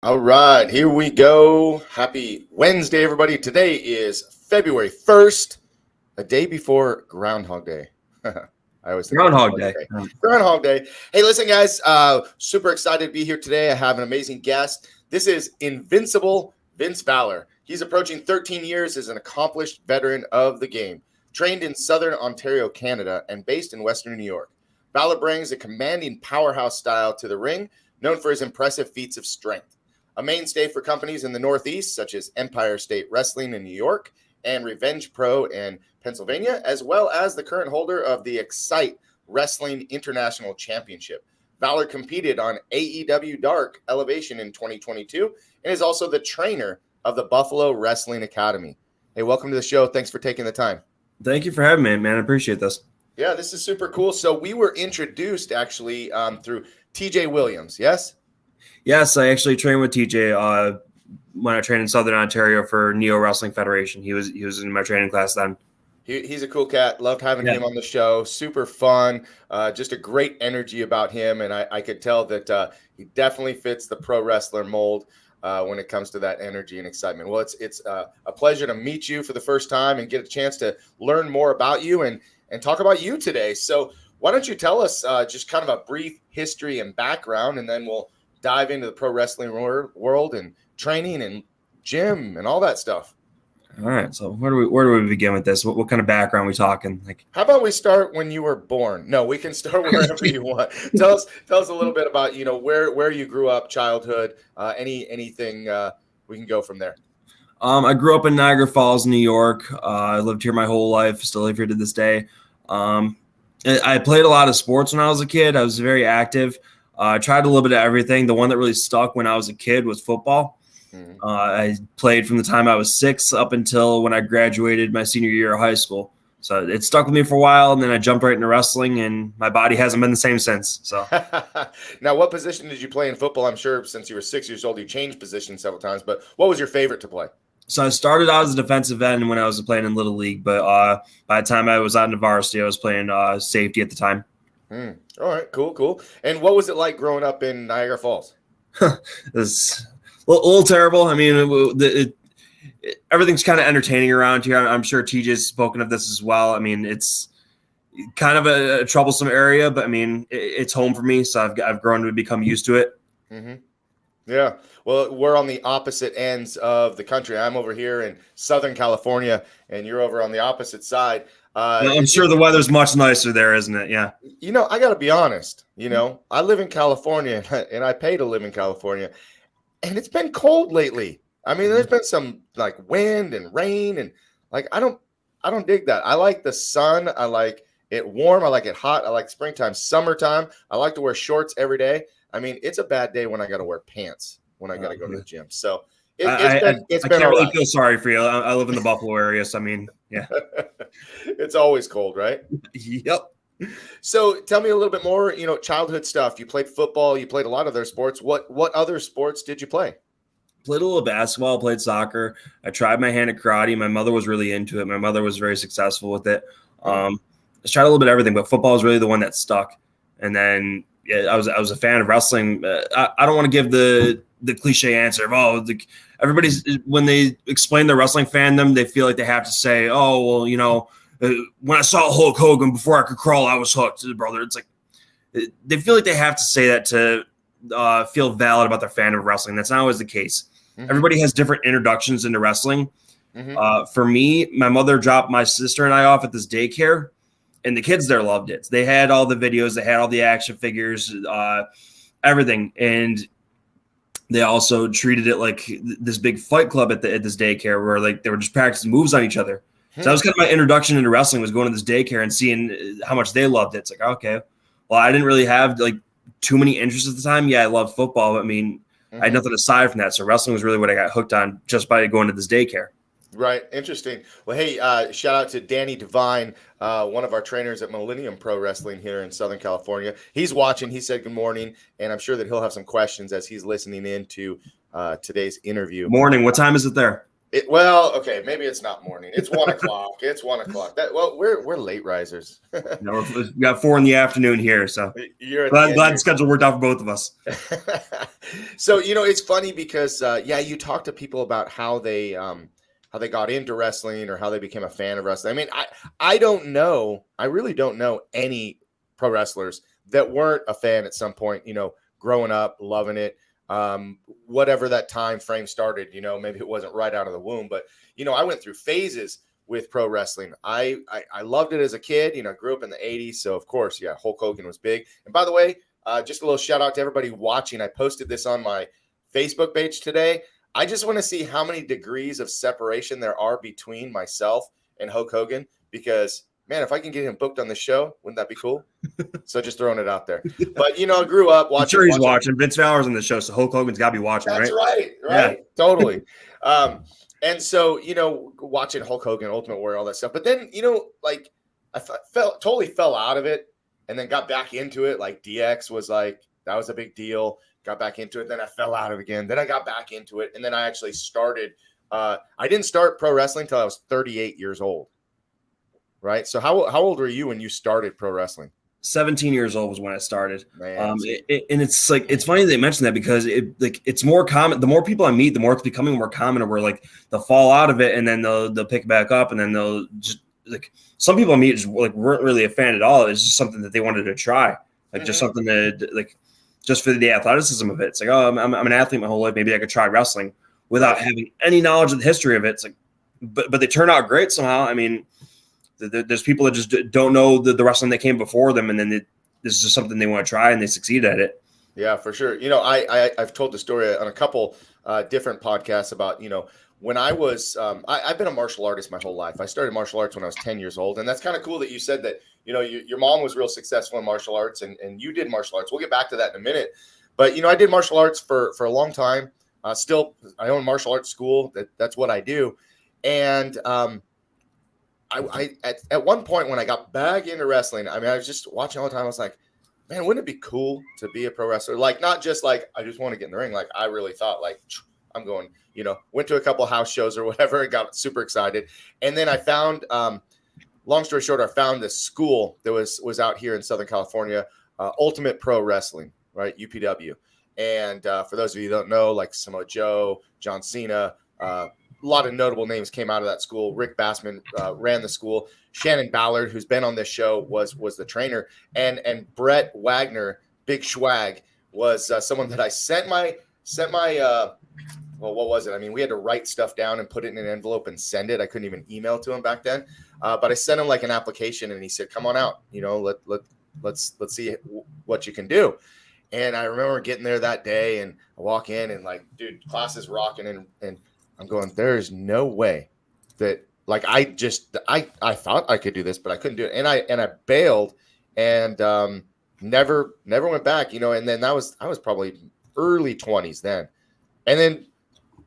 All right, here we go. Happy Wednesday, everybody. Today is February 1st, a day before Groundhog Day. I always think Groundhog Day. Groundhog Day. Hey, listen, guys, super excited to be here today. I have an amazing guest. This is Invincible Vince Valor. He's approaching 13 years as an accomplished veteran of the game, trained in Southern Ontario, Canada, and based in Western New York. Valor brings a commanding powerhouse style to the ring, known for his impressive feats of strength. A mainstay for companies in the Northeast, such as Empire State Wrestling in New York and Revenge Pro in Pennsylvania, as well as the current holder of the Xcite Wrestling International Championship. Valor competed on AEW Dark Elevation in 2022 and is also the trainer of the Buffalo Wrestling Academy. Hey, welcome to the show. Thanks for taking the time. Thank you for having me, man. I appreciate this. Yeah, this is super cool. So we were introduced actually through TJ Williams, yes? Yes, I actually trained with TJ when I trained in Southern Ontario for Neo Wrestling Federation. He was in my training class then. He's a cool cat. Loved having him on the show. Super fun. Just a great energy about him. And I could tell that he definitely fits the pro wrestler mold when it comes to that energy and excitement. Well, it's a pleasure to meet you for the first time and get a chance to learn more about you and talk about you today. So why don't you tell us just kind of a brief history and background, and then we'll dive into the pro wrestling world and training and gym and all that stuff. All right. So where do we begin with this? What kind of background are we talking? Like, how about we start when you were born? No, we can start wherever you want. Tell us a little bit about, where you grew up, childhood, anything. We can go from there. I grew up in Niagara Falls, New York. I lived here my whole life. Still live here to this day. I played a lot of sports when I was a kid. I was very active. I tried a little bit of everything. The one that really stuck when I was a kid was football. Mm-hmm. I played from the time I was 6 up until when I graduated my senior year of high school. So it stuck with me for a while, and then I jumped right into wrestling, and my body hasn't been the same since. So, now, what position did you play in football? I'm sure since you were 6 years old, you changed positions several times. But what was your favorite to play? So I started out as a defensive end when I was playing in Little League, but by the time I was out in varsity, I was playing safety at the time. All right, cool. And what was it like growing up in Niagara Falls? It's a little terrible. I mean, everything's kind of entertaining around here. I'm sure TJ's spoken of this as well. I mean, it's kind of a troublesome area, but I mean, it's home for me, so I've grown to become used to it. Mm-hmm. Yeah. Well, we're on the opposite ends of the country. I'm over here in Southern California, and you're over on the opposite side. I'm sure the weather's much nicer there, isn't it? Yeah. I got to be honest. I live in California, and I pay to live in California, and it's been cold lately. I mean, there's been some like wind and rain, and like I don't dig that. I like the sun. I like it warm. I like it hot. I like springtime, summertime. I like to wear shorts every day. I mean, it's a bad day when I got to wear pants when I got to go to the gym. So I can't really feel sorry for you. I live in the Buffalo area, so I mean, yeah. It's always cold, right? Yep. So tell me a little bit more, childhood stuff. You played football. You played a lot of other sports. What other sports did you play? Played a little basketball, played soccer. I tried my hand at karate. My mother was really into it. My mother was very successful with it. I tried a little bit of everything, but football was really the one that stuck. And then I was a fan of wrestling. I don't want to give the cliche answer of, everybody's when they explain their wrestling fandom, they feel like they have to say, oh, well, when I saw Hulk Hogan before I could crawl, I was hooked, brother. It's like they feel like they have to say that to feel valid about their fandom of wrestling. That's not always the case. Mm-hmm. Everybody has different introductions into wrestling. Mm-hmm. For me, my mother dropped my sister and I off at this daycare, and the kids there loved it. They had all the videos, they had all the action figures, everything. And they also treated it like this big fight club at this daycare where like they were just practicing moves on each other. So that was kind of my introduction into wrestling, was going to this daycare and seeing how much they loved it. It's like, okay, well, I didn't really have like too many interests at the time. Yeah, I loved football, but I mean, I had nothing aside from that. So wrestling was really what I got hooked on just by going to this daycare. Right. Interesting. Well, hey, shout out to Danny Devine, one of our trainers at Millennium Pro Wrestling here in Southern California. He's watching. He said good morning, and I'm sure that he'll have some questions as he's listening in to today's interview. Morning. What time is it there? Okay, maybe it's not morning. It's 1 o'clock. It's 1 o'clock. We're late risers. No, we got 4 in the afternoon here, so glad the schedule worked out for both of us. So, it's funny because, you talk to people about how they got into wrestling or how they became a fan of wrestling. I mean, I don't know. I really don't know any pro wrestlers that weren't a fan at some point, growing up, loving it. Whatever that time frame started, maybe it wasn't right out of the womb, but, I went through phases with pro wrestling. I loved it as a kid, grew up in the 80s. So, of course, Hulk Hogan was big. And by the way, just a little shout out to everybody watching. I posted this on my Facebook page today. I just want to see how many degrees of separation there are between myself and Hulk Hogan, because, man, if I can get him booked on the show, wouldn't that be cool? So just throwing it out there. But, I grew up watching. I'm sure he's watching. Vince Valor's on the show, so Hulk Hogan's got to be watching, That's right? Right. Yeah. Totally. And so, watching Hulk Hogan, Ultimate Warrior, all that stuff. But then, I totally fell out of it and then got back into it. Like DX was that was a big deal. Got back into it. Then I fell out of it again. Then I got back into it. And then I actually started. I didn't start pro wrestling until I was 38 years old. Right. So how old were you when you started pro wrestling? 17 years old was when I started. Man, and it's it's funny they mentioned that, because it's more common. The more people I meet, the more it's becoming more common where they'll fall out of it and then they'll pick back up, and then they'll just some people I meet just weren't really a fan at all. It's just something that they wanted to try, just something that just for the athleticism of it. It's I'm an athlete my whole life. Maybe I could try wrestling without having any knowledge of the history of it. It's but they turn out great somehow. I mean, there's people that just don't know the wrestling that came before them, and then this is just something they want to try, and they succeed at it. Yeah, for sure. I've told the story on a couple different podcasts about, when I was, I've been a martial artist my whole life. I started martial arts when I was 10 years old. And that's kind of cool that you said that, your mom was real successful in martial arts and you did martial arts. We'll get back to that in a minute. But, I did martial arts for a long time. Still, I own martial arts school. That's what I do. And I at one point when I got back into wrestling, I mean, I was just watching all the time. I was like, man, wouldn't it be cool to be a pro wrestler? Not just I just want to get in the ring. I really thought I'm going, went to a couple house shows or whatever and got super excited. And then I found, long story short, I found this school that was out here in Southern California, Ultimate Pro Wrestling, right? UPW. And for those of you who don't know, Samoa Joe, John Cena, a lot of notable names came out of that school. Rick Bassman ran the school. Shannon Ballard, who's been on this show, was the trainer. And Brett Wagner, Big Schwag, was someone that I sent my what was it? I mean, we had to write stuff down and put it in an envelope and send it. I couldn't even email to him back then. But I sent him an application, and he said, "Come on out. Let's see what you can do." And I remember getting there that day, and I walk in, and dude, class is rocking, and I'm going, there's no way that I thought I could do this, but I couldn't do it. And I bailed and never went back, and then I was probably early 20s then. And then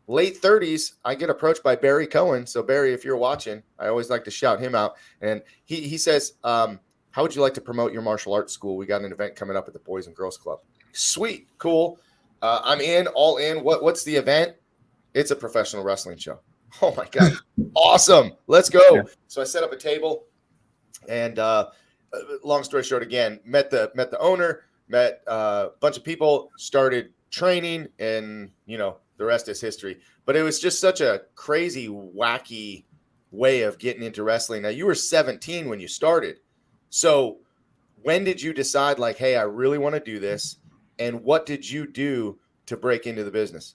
late 30s, I get approached by Barry Cohen. So Barry, if you're watching, I always like to shout him out. And he says, how would you like to promote your martial arts school? We got an event coming up at the Boys and Girls Club. Sweet, cool. I'm all in. What's the event? It's a professional wrestling show. Oh my God. Awesome. Let's go. Yeah. So I set up a table, and long story short, again, met the owner, met a bunch of people, started training, and the rest is history. But it was just such a crazy, wacky way of getting into wrestling. Now, you were 17 when you started. So when did you decide hey, I really want to do this? And what did you do to break into the business?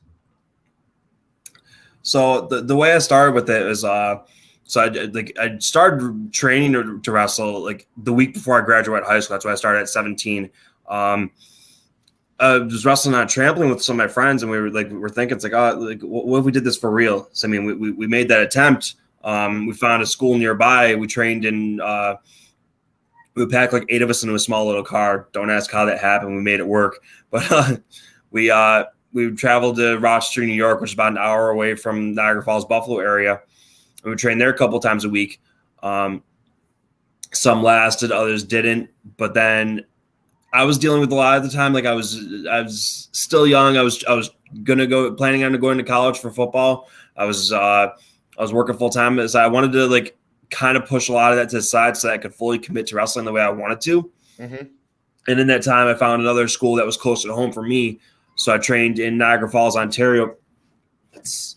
So the way I started with it is, I started training to wrestle the week before I graduated high school. That's why I started at 17. I was wrestling on a trampoline with some of my friends, and we were thinking, what if we did this for real? So I mean, we made that attempt. We found a school nearby. We trained in. We packed 8 of us into a small little car. Don't ask how that happened. We made it work, but we traveled to Rochester, New York, which is about an hour away from Niagara Falls, Buffalo area. And we trained there a couple times a week. Some lasted, others didn't. But then I was dealing with a lot at the time. I was still young. I was planning on going to college for football. I was working full time, so I wanted to kind of push a lot of that to the side so that I could fully commit to wrestling the way I wanted to. Mm-hmm. And in that time, I found another school that was closer to home for me. So I trained in Niagara Falls, Ontario. That's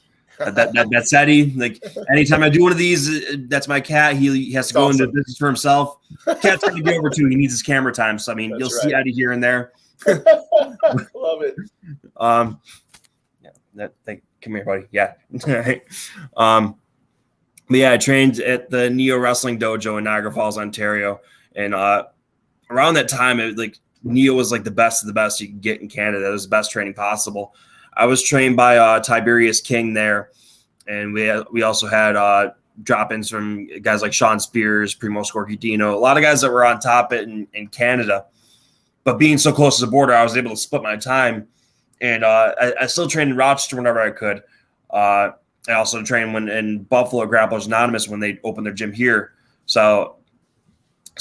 Eddie. Like anytime I do one of these, that's my cat. He has to go into business for himself. Cat's going to be over too. He needs his camera time. So I mean, you'll see Eddie here and there. Love it. Come here, buddy. Yeah. But yeah, I trained at the Neo Wrestling Dojo in Niagara Falls, Ontario, and around that time, Neo was like the best of the best you could get in Canada. It was the best training possible. I was trained by Tiberius King there, and we also had drop-ins from guys like Sean Spears, Primo Scorchidino, a lot of guys that were on top in Canada. But being so close to the border, I was able to split my time, and I still trained in Rochester whenever I could. I also trained in Buffalo Grapplers Anonymous when they opened their gym here. So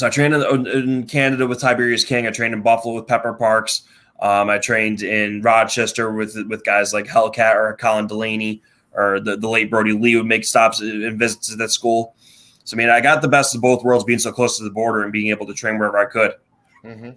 I trained in Canada with Tiberius King. I trained in Buffalo with Pepper Parks. I trained in Rochester with guys like Hellcat or Colin Delaney, or the late Brody Lee would make stops and visits at that school. So, I mean, I got the best of both worlds, being so close to the border and being able to train wherever I could. Mm-hmm.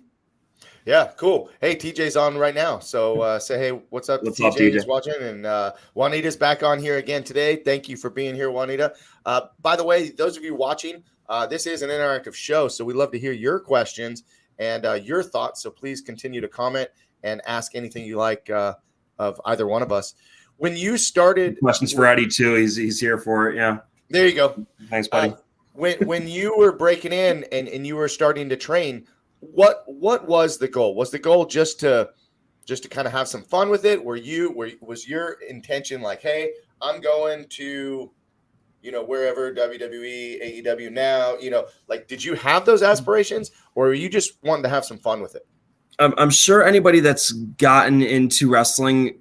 Yeah, cool. Hey, TJ's on right now. So say, hey, what's up? What's TJ up, TJ? is watching, and Juanita's back on here again today. Thank you for being here, Juanita. By the way, those of you watching, this is an interactive show, so we love to hear your questions and your thoughts. So please continue to comment and ask anything you like of either one of us. When you started, questions for Eddie too. He's here for it. Yeah. There you go. Thanks, buddy. When you were breaking in and you were starting to train, what was the goal? Was the goal just to kind of have some fun with it? Was your intention like, hey, I'm going to, wherever, WWE, AEW now, did you have those aspirations, or were you just wanting to have some fun with it? I'm sure anybody that's gotten into wrestling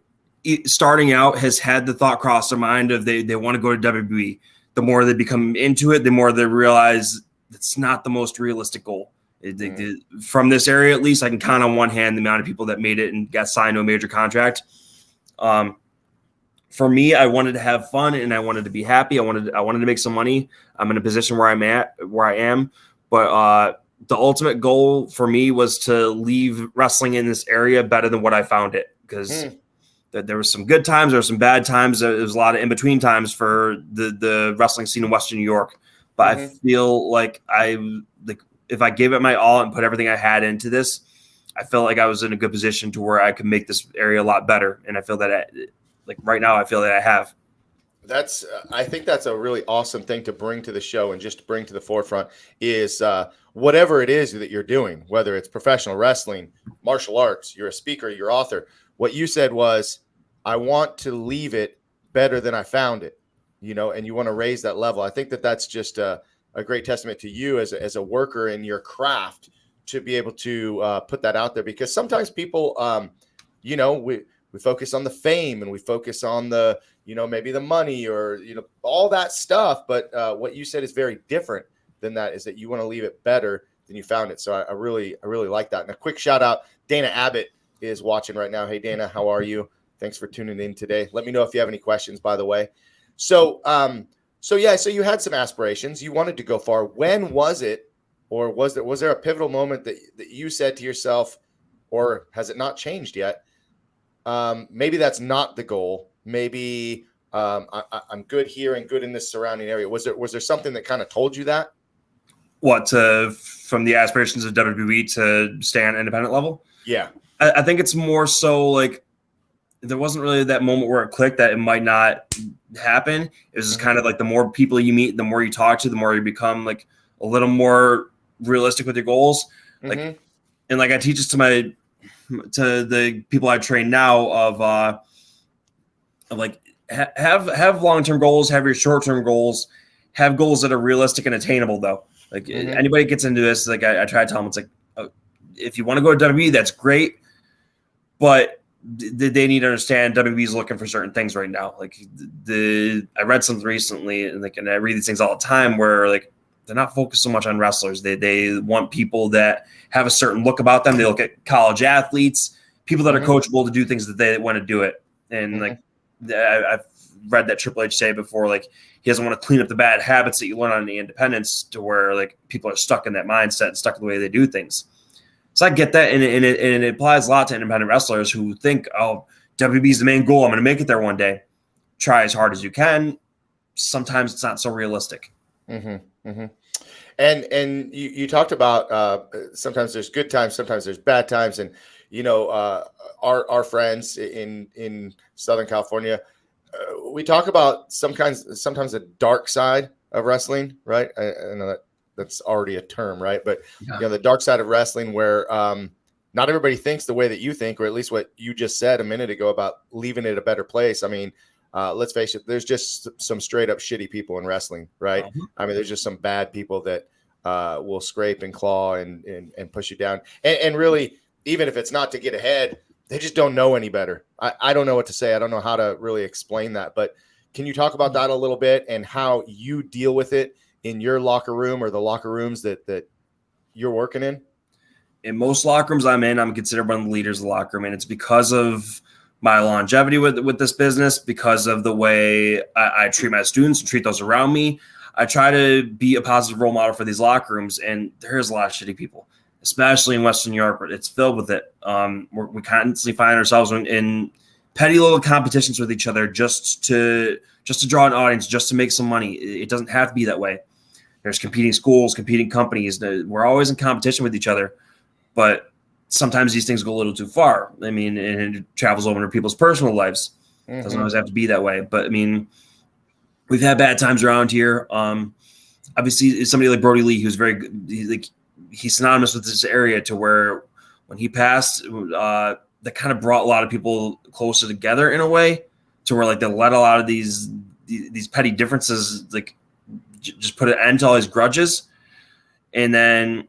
starting out has had the thought cross their mind of they want to go to WWE. The more they become into it, the more they realize it's not the most realistic goal. From this area, at least, I can count on one hand the amount of people that made it and got signed to a major contract. For me, I wanted to have fun and I wanted to be happy. I wanted to make some money. I'm in a position where I am, but the ultimate goal for me was to leave wrestling in this area better than what I found it, because there was some good times, there were some bad times. There was a lot of in-between times for the wrestling scene in Western New York. But I feel like if I gave it my all and put everything I had into this, I felt like I was in a good position to where I could make this area a lot better. And I feel that right now, I feel that I have. I think that's a really awesome thing to bring to the show and just to bring to the forefront is whatever it is that you're doing, whether it's professional wrestling, martial arts, you're a speaker, you're author. What you said was, I want to leave it better than I found it, and you want to raise that level. I think that's just a great testament to you as a worker in your craft to be able to put that out there, because sometimes people, we focus on the fame and we focus on the, maybe the money or, all that stuff. But what you said is very different than that, is that you want to leave it better than you found it. So I really like that. And a quick shout out, Dana Abbott is watching right now. Hey, Dana, how are you? Thanks for tuning in today. Let me know if you have any questions, by the way. So you had some aspirations. You wanted to go far. When was it, or was there a pivotal moment that you said to yourself, or has it not changed yet? Maybe that's not the goal. Maybe I'm good here and good in this surrounding area. Was there something that kind of told you that? What, from the aspirations of WWE to stay on independent level? Yeah. I think it's more so like there wasn't really that moment where it clicked that it might not happen. It was just kind of like the more people you meet, the more you talk to, the more you become like a little more realistic with your goals. Like, and like I teach this to the people I train now of like have long-term goals, have your short-term goals, have goals that are realistic and attainable though. Like anybody gets into this, like I try to tell them, it's like, if you want to go to WWE, that's great, but they need to understand WWE is looking for certain things right now. Like I read something recently, and I read these things all the time where like they're not focused so much on wrestlers. They want people that have a certain look about them. They look at college athletes, people that are coachable to do things that they want to do it. And like I've read that Triple H say before, like he doesn't want to clean up the bad habits that you learn on the independence to where like people are stuck in that mindset and stuck in the way they do things. So I get that, and it applies a lot to independent wrestlers who think, oh, WB is the main goal. I'm going to make it there one day. Try as hard as you can. Sometimes it's not so realistic. Mm-hmm, mm-hmm. And you talked about sometimes there's good times, sometimes there's bad times, and our friends in Southern California, we talk about sometimes the dark side of wrestling, right? I know that's already a term, right? But the dark side of wrestling, where not everybody thinks the way that you think, or at least what you just said a minute ago about leaving it a better place. I mean, let's face it, there's just some straight up shitty people in wrestling, right? I mean, there's just some bad people that will scrape and claw and push you down. And really, even if it's not to get ahead, they just don't know any better. I don't know what to say. I don't know how to really explain that. But can you talk about that a little bit and how you deal with it in your locker room or the locker rooms that you're working in? In most locker rooms I'm in, I'm considered one of the leaders of the locker room, and it's because of my longevity with this business, because of the way I treat my students and treat those around me. I try to be a positive role model for these locker rooms, and there's a lot of shitty people, especially in Western Europe. It's filled with it. We constantly find ourselves in petty little competitions with each other just to draw an audience, just to make some money. It doesn't have to be that way. There's competing schools, competing companies. We're always in competition with each other, but sometimes these things go a little too far. I mean, and it travels over into people's personal lives. It doesn't always have to be that way. But I mean, we've had bad times around here. Obviously, somebody like Brody Lee, who's very good, he's synonymous with this area, to where when he passed, that kind of brought a lot of people closer together in a way, to where like they let a lot of these petty differences just put an end to all these grudges. And then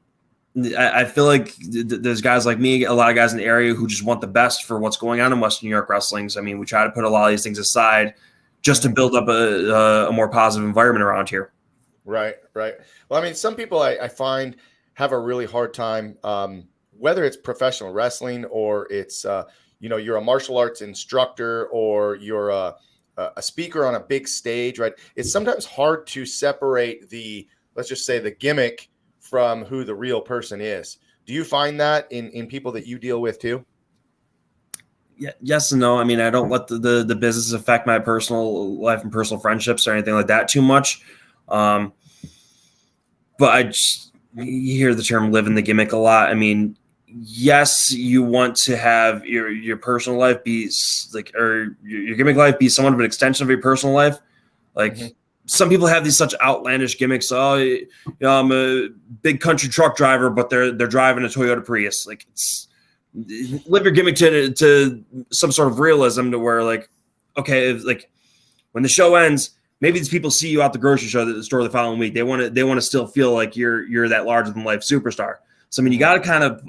I feel like there's guys like me, a lot of guys in the area who just want the best for what's going on in Western New York wrestling. So, I mean, we try to put a lot of these things aside just to build up a more positive environment around here. Right. Well, I mean, some people I find have a really hard time, whether it's professional wrestling or it's, you're a martial arts instructor or you're a speaker on a big stage, right? It's sometimes hard to separate let's just say the gimmick from who the real person is. Do you find that in people that you deal with too? Yeah, yes and no. I mean, I don't let the business affect my personal life and personal friendships or anything like that too much. But you hear the term "living the gimmick" a lot. I mean, yes, you want to have your personal life be or your gimmick life be somewhat of an extension of your personal life. Some people have these such outlandish gimmicks. Oh, I'm a big country truck driver, but they're driving a Toyota Prius. Live your gimmick to some sort of realism, to where okay, when the show ends, maybe these people see you out the grocery store the following week. They want to still feel like you're that larger than life superstar. So I mean, you got to kind of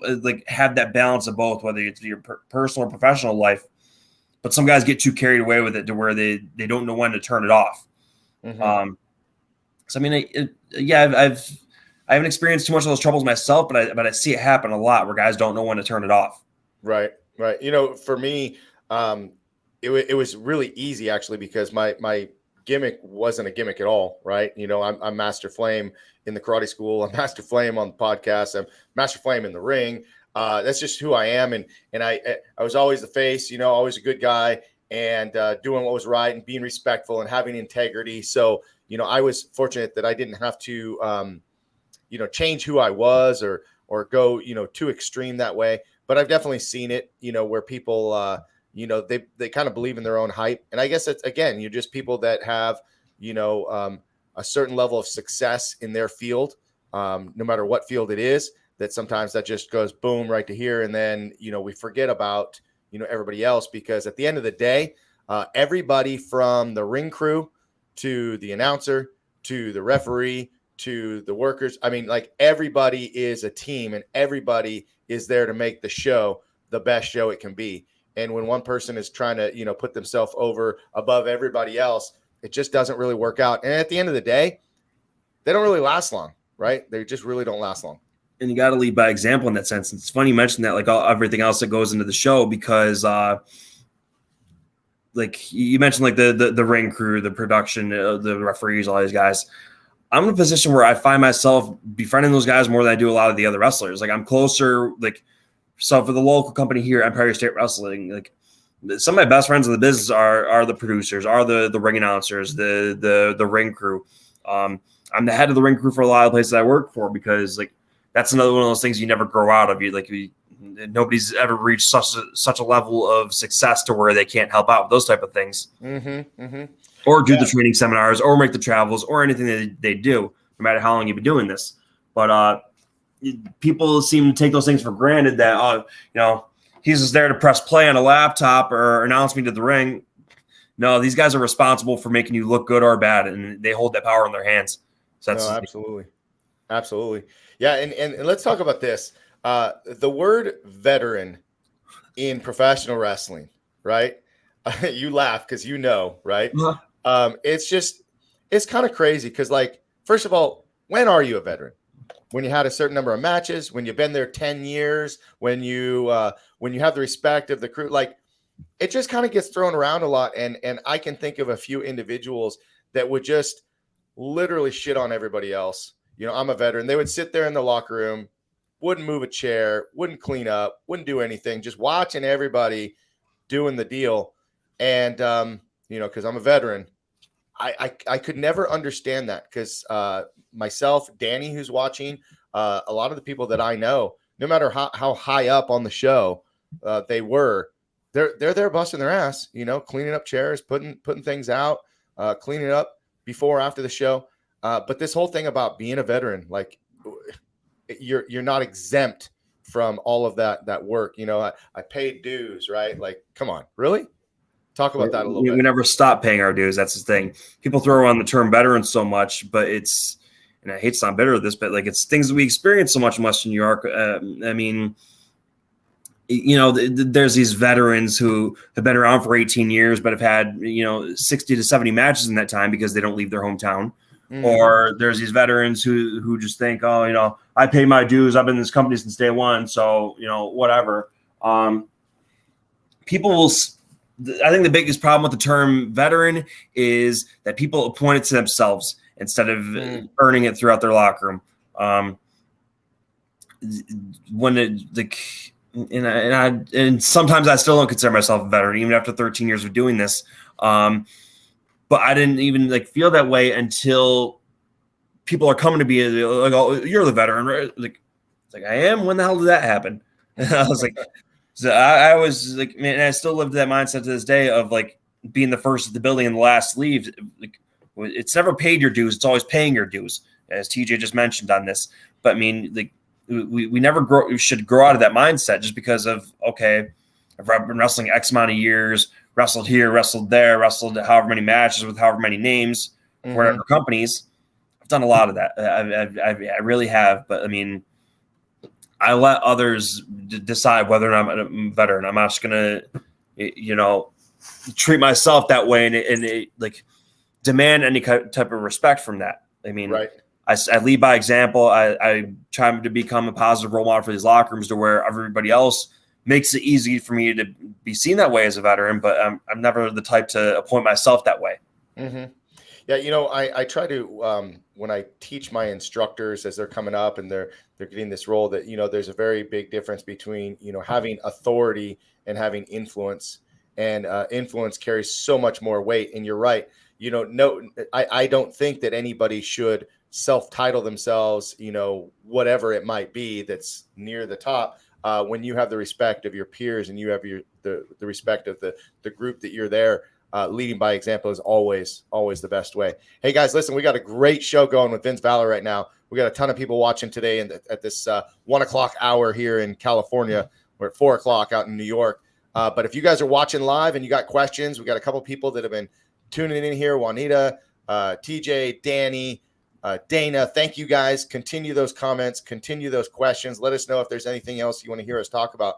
have that balance of both, whether it's your personal or professional life. But some guys get too carried away with it to where they don't know when to turn it off. So I mean, I haven't experienced too much of those troubles myself, but I see it happen a lot where guys don't know when to turn it off. Right. For me, it was really easy actually, because my gimmick wasn't a gimmick at all. Right. I'm Master Flame in the karate school. I'm Master Flame on the podcast. I'm Master Flame in the ring. That's just who I am. And I was always the face, always a good guy, and doing what was right and being respectful and having integrity. So, I was fortunate that I didn't have to, change who I was or go, too extreme that way. But I've definitely seen it, where people, they kind of believe in their own hype. And I guess it's, again, you're just people that have, a certain level of success in their field, no matter what field it is, that sometimes that just goes boom right to here. And then, we forget about, everybody else, because at the end of the day, everybody from the ring crew to the announcer to the referee to the workers, I mean, everybody is a team, and everybody is there to make the show the best show it can be. And when one person is trying to, put themselves above everybody else, it just doesn't really work out. And at the end of the day, they don't really last long, right? They just really don't last long. And you got to lead by example in that sense. It's funny you mentioned that, everything else that goes into the show, because you mentioned the ring crew, the production, the referees, all these guys. I'm in a position where I find myself befriending those guys more than I do a lot of the other wrestlers. I'm closer, So for the local company here, Empire State Wrestling, like some of my best friends in the business are the producers, are the ring announcers, the ring crew. I'm the head of the ring crew for a lot of places I work for, because like that's another one of those things you never grow out of. Nobody's ever reached such a level of success to where they can't help out with those type of things, or do the training seminars, or make the travels, or anything that they do, no matter how long you've been doing this. But people seem to take those things for granted, that he's just there to press play on a laptop or announce me to the ring. No, these guys are responsible for making you look good or bad, and they hold that power in their hands. So that's absolutely. Yeah, and let's talk about this. The word veteran in professional wrestling, right? You laugh because right? It's kind of crazy because, like, first of all, when are you a veteran? When you had a certain number of matches, when you've been there 10 years, when you have the respect of the crew, like, it just kind of gets thrown around a lot. And I can think of a few individuals that would just literally shit on everybody else. I'm a veteran. They would sit there in the locker room, wouldn't move a chair, wouldn't clean up, wouldn't do anything, just watching everybody doing the deal. And, because I'm a veteran, I could never understand that, because myself, Danny, who's watching, a lot of the people that I know, no matter how high up on the show they're there busting their ass, cleaning up chairs, putting things out, cleaning up before, after the show. But this whole thing about being a veteran, like, you're not exempt from all of that work. I paid dues, right? Like, come on, really? Talk about that a little bit. We never stop paying our dues. That's the thing. People throw around the term veteran so much, but it's, and I hate to sound bitter with this, but like, it's things that we experience so much in Western New York. I mean, there's these veterans who have been around for 18 years, but have had, 60 to 70 matches in that time because they don't leave their hometown. Or there's these veterans who just think, I pay my dues. I've been in this company since day one. So, whatever. People will, I think the biggest problem with the term veteran is that people appoint it to themselves instead of earning it throughout their locker room. And sometimes I still don't consider myself a veteran, even after 13 years of doing this. But I didn't even feel that way until people are coming to me like, "Oh, you're the veteran, right?" Like I am. When the hell did that happen? And I was like, so I was like, man, and I still live that mindset to this day of like being the first at the building and the last to leave. Like, it's never paid your dues; it's always paying your dues, as TJ just mentioned on this. But I mean, like, we never should grow out of that mindset just because of, okay, I've been wrestling X amount of years. Wrestled here, wrestled there, wrestled however many matches with however many names, whatever companies. I've done a lot of that. I really have. But I mean, I let others decide whether or not I'm a veteran. I'm not just gonna, treat myself that way and like demand any type of respect from that. I mean, right. I lead by example. I try to become a positive role model for these locker rooms to where everybody else makes it easy for me to be seen that way as a veteran, but I'm never the type to appoint myself that way. Yeah, I try to when I teach my instructors as they're coming up and they're getting this role, that there's a very big difference between having authority and having influence, and influence carries so much more weight. And you're right, I don't think that anybody should self-title themselves, whatever it might be that's near the top. When you have the respect of your peers and you have the respect of the group that you're there, leading by example is always the best way. Hey guys, listen, we got a great show going with Vince Valor right now. We got a ton of people watching today and at this 1 o'clock hour here in California. We're at 4 o'clock out in New York. But if you guys are watching live and you got questions, we got a couple people that have been tuning in here. Juanita, TJ, Danny, Dana, thank you guys. Continue those comments, continue those questions. Let us know if there's anything else you want to hear us talk about.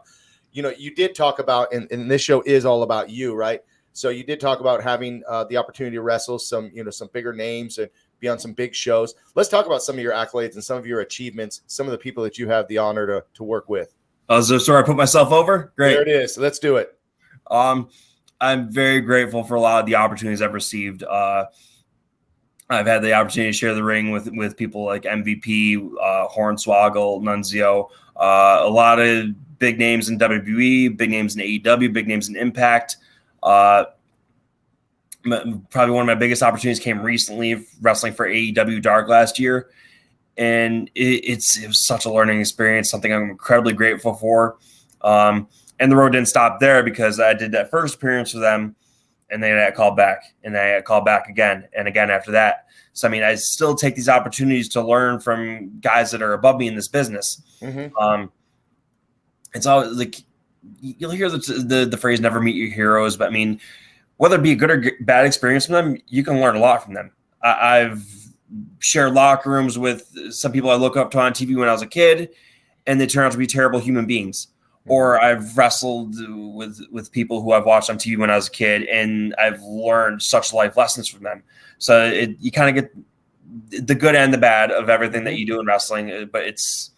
You did talk about, and this show is all about you, right? So you did talk about having the opportunity to wrestle some bigger names and be on some big shows. Let's talk about some of your accolades and some of your achievements, some of the people that you have the honor to work with. So sorry, I put myself over. Great. There it is. Let's do it. I'm very grateful for a lot of the opportunities I've received. I've had the opportunity to share the ring with people like MVP, Hornswoggle, Nunzio, a lot of big names in WWE, big names in AEW, big names in Impact. Probably one of my biggest opportunities came recently wrestling for AEW Dark last year. And it was such a learning experience, something I'm incredibly grateful for. And the road didn't stop there because I did that first appearance with them, and then I got called back, and then I got called back again and again after that. So, I mean, I still take these opportunities to learn from guys that are above me in this business. Mm-hmm. It's always like you'll hear the phrase "never meet your heroes," but I mean, whether it be a good or bad experience from them, you can learn a lot from them. I've shared locker rooms with some people I look up to on TV when I was a kid, and they turn out to be terrible human beings. Or I've wrestled with people who I've watched on TV when I was a kid, and I've learned such life lessons from them. So you kind of get the good and the bad of everything that you do in wrestling, but it's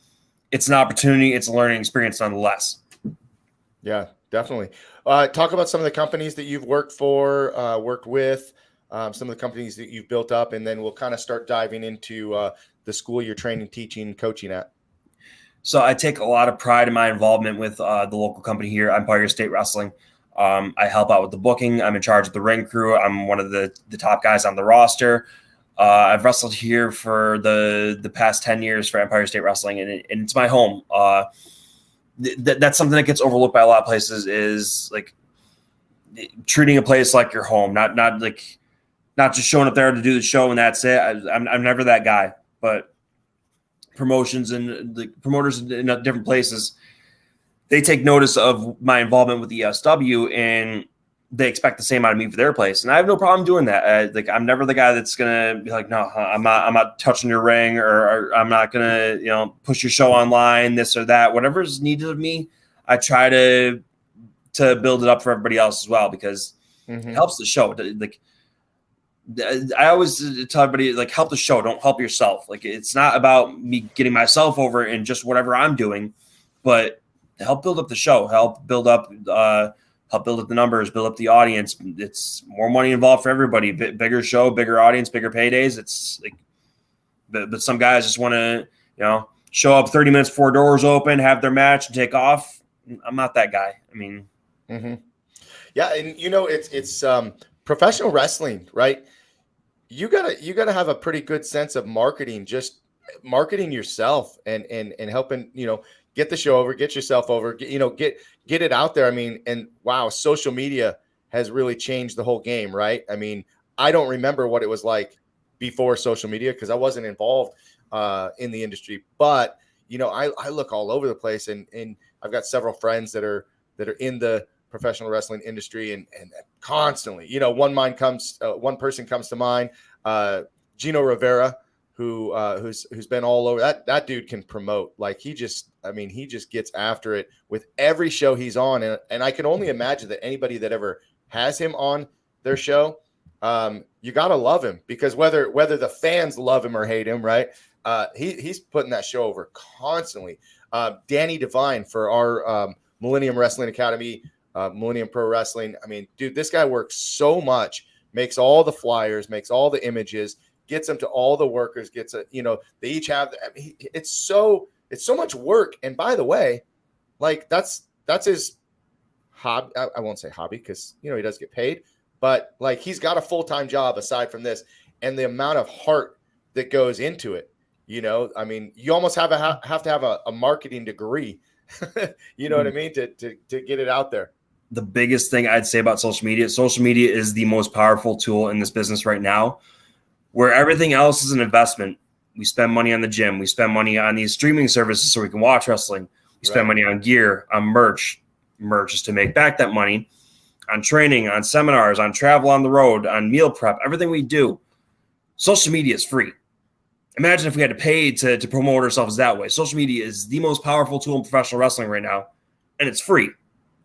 an opportunity. It's a learning experience nonetheless. Yeah, definitely. Talk about some of the companies that you've worked for, worked with, some of the companies that you've built up, and then we'll kind of start diving into the school you're training, teaching, coaching at. So I take a lot of pride in my involvement with the local company here, Empire State Wrestling. I help out with the booking. I'm in charge of the ring crew. I'm one of the top guys on the roster. I've wrestled here for the past 10 years for Empire State Wrestling, and it's my home. That's something that gets overlooked by a lot of places, is like treating a place like your home, not just showing up there to do the show and that's it. I'm never that guy, but promotions and the promoters in different places, they take notice of my involvement with ESW and they expect the same out of me for their place. And I have no problem doing that. I'm never the guy that's going to be like, no, I'm not touching your ring, or I'm not going to, push your show online, this or that, whatever's needed of me. I try to build it up for everybody else as well, because it helps the show. Like, I always tell everybody, like, help the show, don't help yourself. Like, it's not about me getting myself over in just whatever I'm doing, but help build up the show, help build up the numbers, build up the audience. It's more money involved for everybody. Bigger show, bigger audience, bigger paydays. It's like, but some guys just want to, show up 30 minutes before doors open, have their match, and take off. I'm not that guy. I mean, yeah, and it's professional wrestling, right? You gotta have a pretty good sense of marketing, just marketing yourself and helping, get the show over, get yourself over, get it out there. I mean, and wow, social media has really changed the whole game, right? I mean, I don't remember what it was like before social media because I wasn't involved in the industry, but I look all over the place, and I've got several friends that are in the professional wrestling industry, and constantly, one person comes to mind, Gino Rivera, who's been all over. That dude can promote. Like, he just gets after it with every show he's on, and I can only imagine that anybody that ever has him on their show, you gotta love him, because whether the fans love him or hate him, right? He's putting that show over constantly. Danny Devine for our Millennium Wrestling Academy, Millennium Pro Wrestling. I mean, dude, this guy works so much, makes all the flyers, makes all the images, gets them to all the workers, they each have, it's so much work. And by the way, like, that's his hobby. I won't say hobby, because, he does get paid, but like, he's got a full-time job aside from this, and the amount of heart that goes into it, I mean, you almost have to have a marketing degree, what I mean? To get it out there. The biggest thing I'd say about social media is the most powerful tool in this business right now, where everything else is an investment. We spend money on the gym. We spend money on these streaming services so we can watch wrestling. We spend money on gear, on merch is to make back that money, on training, on seminars, on travel on the road, on meal prep, everything we do. Social media is free. Imagine if we had to pay to promote ourselves that way. Social media is the most powerful tool in professional wrestling right now, and it's free.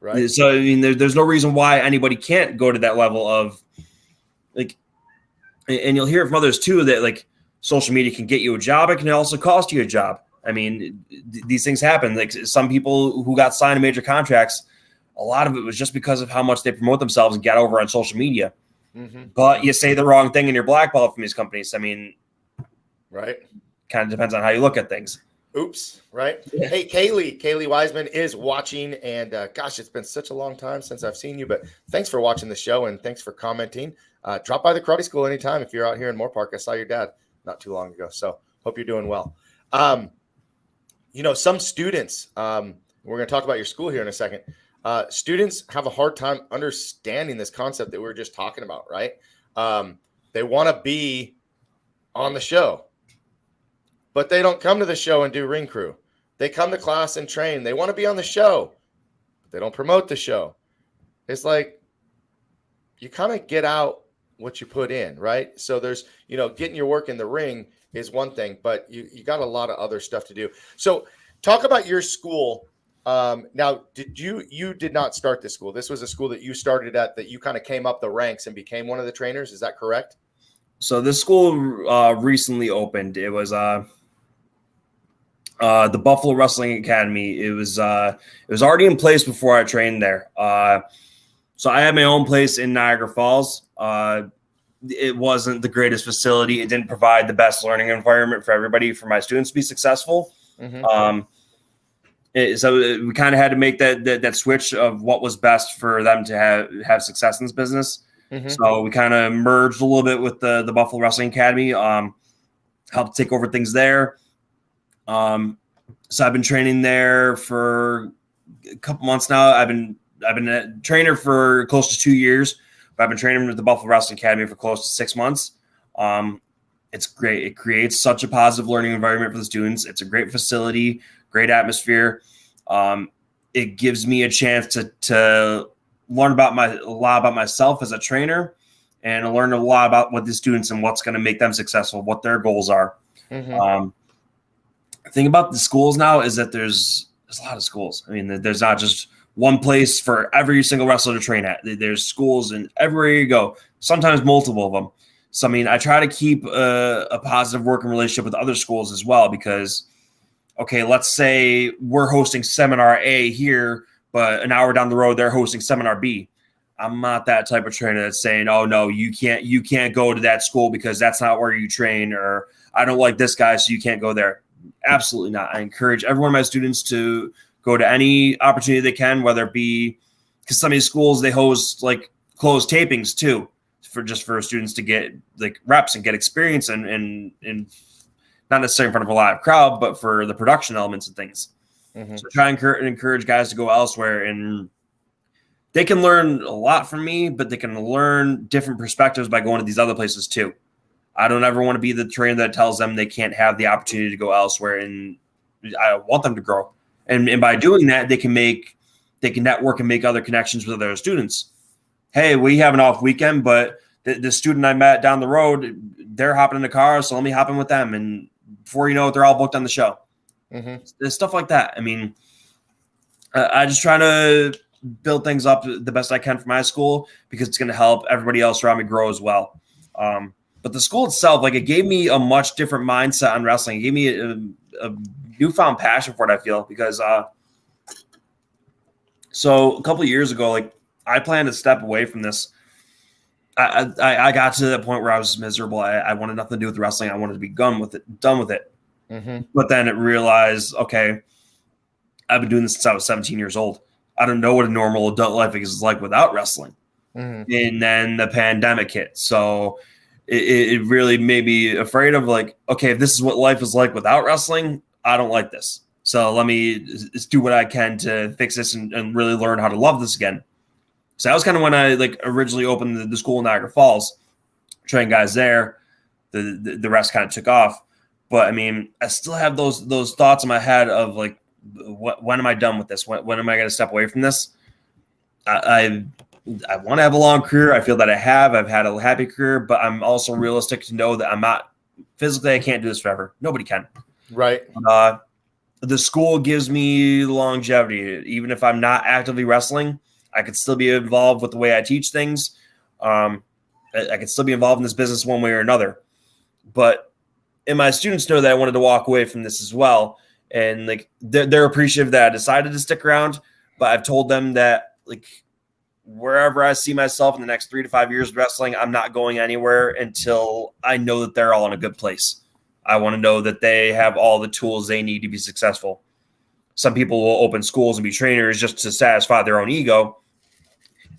Right. So, I mean, there's no reason why anybody can't go to that level of, like, and you'll hear from others too, that like social media can get you a job. It can also cost you a job. I mean, these things happen. Like, some people who got signed to major contracts, a lot of it was just because of how much they promote themselves and get over on social media. But you say the wrong thing and you're blackballed from these companies. I mean, right. Kind of depends on how you look at things. Oops, right? Yeah. Hey, Kaylee Wiseman is watching, and gosh, it's been such a long time since I've seen you, but thanks for watching the show and thanks for commenting. Drop by the karate school anytime if you're out here in Moore Park. I saw your dad not too long ago, so hope you're doing well. Some students, we're going to talk about your school here in a second. Students have a hard time understanding this concept that we were just talking about, right? They want to be on the show, but they don't come to the show and do ring crew. They come to class and train. They want to be on the show, but they don't promote the show. It's like you kind of get out what you put in, right? So there's, getting your work in the ring is one thing, but you got a lot of other stuff to do. So talk about your school. Now, you did not start this school. This was a school that you started at, that you kind of came up the ranks and became one of the trainers. Is that correct? So this school recently opened. It was the Buffalo Wrestling Academy. It was already in place before I trained there. So I had my own place in Niagara Falls. It wasn't the greatest facility. It didn't provide the best learning environment for everybody, for my students to be successful. Mm-hmm. So we kind of had to make that switch of what was best for them to have success in this business. Mm-hmm. So we kind of merged a little bit with the Buffalo Wrestling Academy, helped take over things there. So I've been training there for a couple months now. I've been a trainer for close to 2 years, but I've been training with the Buffalo Wrestling Academy for close to 6 months. It's great. It creates such a positive learning environment for the students. It's a great facility, great atmosphere. It gives me a chance to learn a lot about myself as a trainer, and learn a lot about what the students and what's going to make them successful, what their goals are. Mm-hmm. The thing about the schools now is that there's a lot of schools. I mean, there's not just one place for every single wrestler to train at. There's schools in everywhere you go, sometimes multiple of them. So, I mean, I try to keep a positive working relationship with other schools as well, because, okay, let's say we're hosting Seminar A here, but an hour down the road, they're hosting Seminar B. I'm not that type of trainer that's saying, oh, no, you can't go to that school because that's not where you train, or I don't like this guy, so you can't go there. Absolutely not. I encourage every one of my students to go to any opportunity they can, whether it be, because some of these schools, they host like closed tapings too, for students to get like reps and get experience and not necessarily in front of a live crowd, but for the production elements and things. Mm-hmm. So try and encourage guys to go elsewhere, and they can learn a lot from me, but they can learn different perspectives by going to these other places too. I don't ever want to be the trainer that tells them they can't have the opportunity to go elsewhere, and I want them to grow. And by doing that, they can network and make other connections with other students. Hey, we have an off weekend, but the student I met down the road, they're hopping in the car, so let me hop in with them. And before you know it, they're all booked on the show. Mm-hmm. There's stuff like that. I mean, I just try to build things up the best I can for my school, because it's going to help everybody else around me grow as well. But the school itself, like, it gave me a much different mindset on wrestling. It gave me a newfound passion for it, I feel, because so a couple of years ago, like, I planned to step away from this. I got to the point where I was miserable. I wanted nothing to do with wrestling. I wanted to be done with it. Mm-hmm. But then it realized, okay, I've been doing this since I was 17 years old. I don't know what a normal adult life is like without wrestling. Mm-hmm. And then the pandemic hit. So it really made me afraid of, like, okay, if this is what life is like without wrestling, I don't like this. So let me just do what I can to fix this and really learn how to love this again. So that was kind of when I originally opened the school in Niagara Falls, trained guys there. The rest kind of took off. But I mean, I still have those thoughts in my head of, like, when am I done with this? When am I going to step away from this? I want to have a long career. I feel that I've had a happy career, but I'm also realistic to know that I'm not physically, I can't do this forever. Nobody can. Right. The school gives me longevity. Even if I'm not actively wrestling, I could still be involved with the way I teach things. I could still be involved in this business one way or another. And my students know that I wanted to walk away from this as well. And, like, they're appreciative that I decided to stick around, but I've told them that, like, wherever I see myself in the next 3 to 5 years of wrestling, I'm not going anywhere until I know that they're all in a good place. I want to know that they have all the tools they need to be successful. Some people will open schools and be trainers just to satisfy their own ego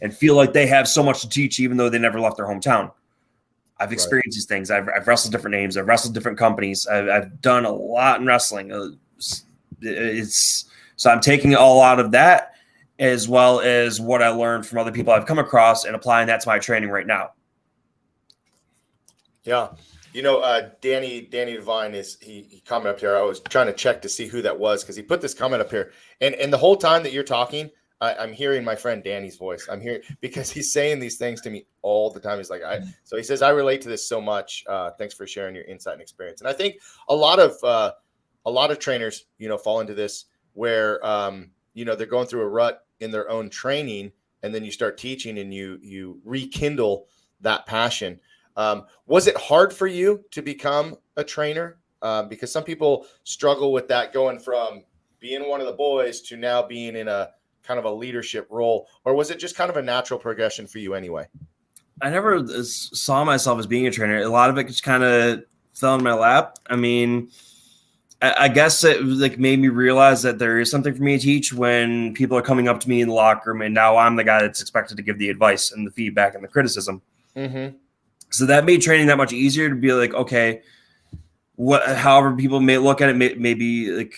and feel like they have so much to teach, even though they never left their hometown. I've experienced these things. I've wrestled different names. I've wrestled different companies. I've done a lot in wrestling. So I'm taking all out of that, as well as what I learned from other people I've come across, and applying that to my training right now. Yeah. Danny Devine he commented up here. I was trying to check to see who that was because he put this comment up here. And the whole time that you're talking, I'm hearing my friend Danny's voice. I'm hearing because he's saying these things to me all the time. He's like, so he says, I relate to this so much. Thanks for sharing your insight and experience. And I think a lot of trainers, fall into this where, they're going through a rut in their own training, and then you start teaching and you rekindle that passion. Was it hard for you to become a trainer? Because some people struggle with that, going from being one of the boys to now being in a kind of a leadership role, or was it just kind of a natural progression for you anyway? I never saw myself as being a trainer. A lot of it just kind of fell in my lap. I mean, I guess it made me realize that there is something for me to teach when people are coming up to me in the locker room, and now I'm the guy that's expected to give the advice and the feedback and the criticism. Mm-hmm. So that made training that much easier to be like, okay, however people may look at it, maybe like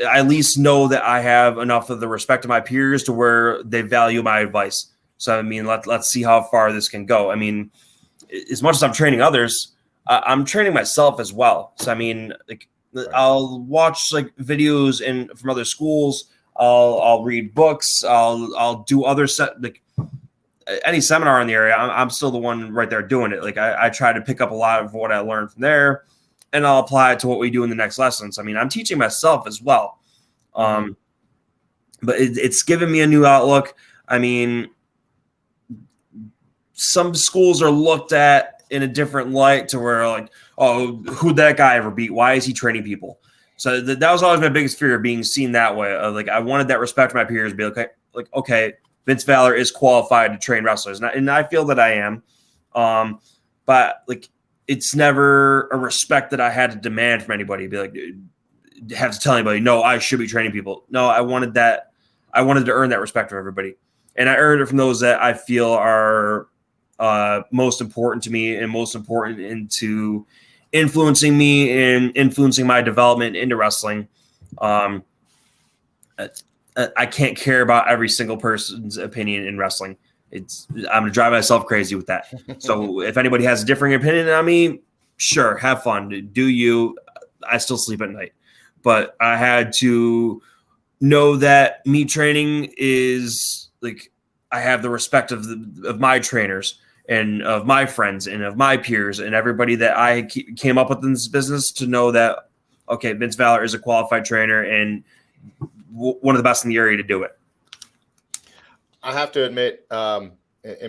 I at least know that I have enough of the respect of my peers to where they value my advice. So, I mean, let's see how far this can go. I mean, as much as I'm training others, I'm training myself as well. So, I mean, like I'll watch like videos from other schools. I'll read books. I'll do other any seminar in the area. I'm still the one right there doing it. Like I try to pick up a lot of what I learned from there, and I'll apply it to what we do in the next lessons. I mean, I'm teaching myself as well. But it's given me a new outlook. I mean, some schools are looked at in a different light to where like, oh, who'd that guy ever beat? Why is he training people? So that was always my biggest fear, of being seen that way. Like I wanted that respect for my peers, be like, okay, Vince Valor is qualified to train wrestlers. And I feel that I am. But like, it's never a respect that I had to demand from anybody. Be like, have to tell anybody, no, I should be training people. No, I wanted that. I wanted to earn that respect from everybody. And I earned it from those that I feel are most important to me and most important into influencing me and influencing my development into wrestling. I can't care about every single person's opinion in wrestling. I'm going to drive myself crazy with that. So if anybody has a differing opinion on me, sure, have fun. Do you? I still sleep at night. But I had to know that me training is like, I have the respect of my trainers and of my friends and of my peers and everybody that I came up with in this business, to know that, okay, Vince Valor is a qualified trainer and one of the best in the area to do it. I have to admit, and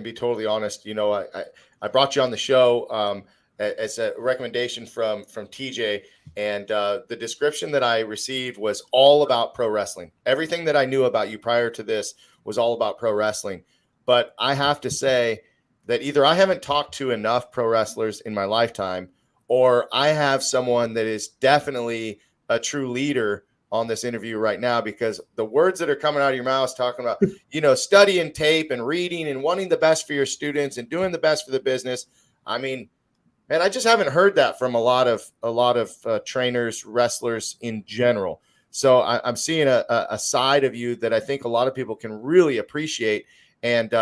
be totally honest, I brought you on the show as a recommendation from TJ, and the description that I received was all about pro wrestling. Everything that I knew about you prior to this was all about pro wrestling. But I have to say that either I haven't talked to enough pro wrestlers in my lifetime, or I have someone that is definitely a true leader on this interview right now, because the words that are coming out of your mouth talking about, studying tape and reading and wanting the best for your students and doing the best for the business. I mean, man, I just haven't heard that from a lot of trainers, wrestlers in general. So I'm seeing a side of you that I think a lot of people can really appreciate. And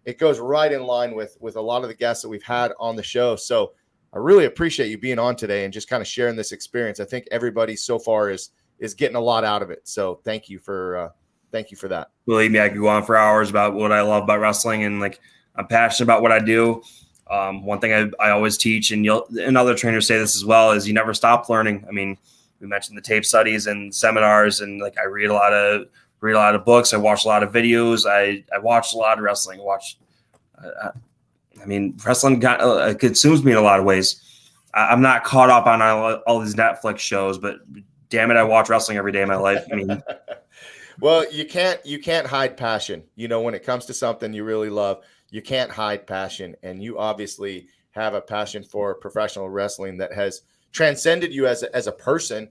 it goes right in line with a lot of the guests that we've had on the show. So I really appreciate you being on today and just kind of sharing this experience. I think everybody so far is getting a lot out of it. So thank you for that. Believe me, I could go on for hours about what I love about wrestling, and like, I'm passionate about what I do. One thing I always teach, and other trainers say this as well, is you never stop learning. I mean, we mentioned the tape studies and seminars, and like I read a lot of books. I watch a lot of videos. I watch a lot of wrestling. Wrestling consumes me in a lot of ways. I'm not caught up on all these Netflix shows, but damn it, I watch wrestling every day of my life. I mean, well, you can't hide passion. When it comes to something you really love, you can't hide passion. And you obviously have a passion for professional wrestling that has transcended you as a person,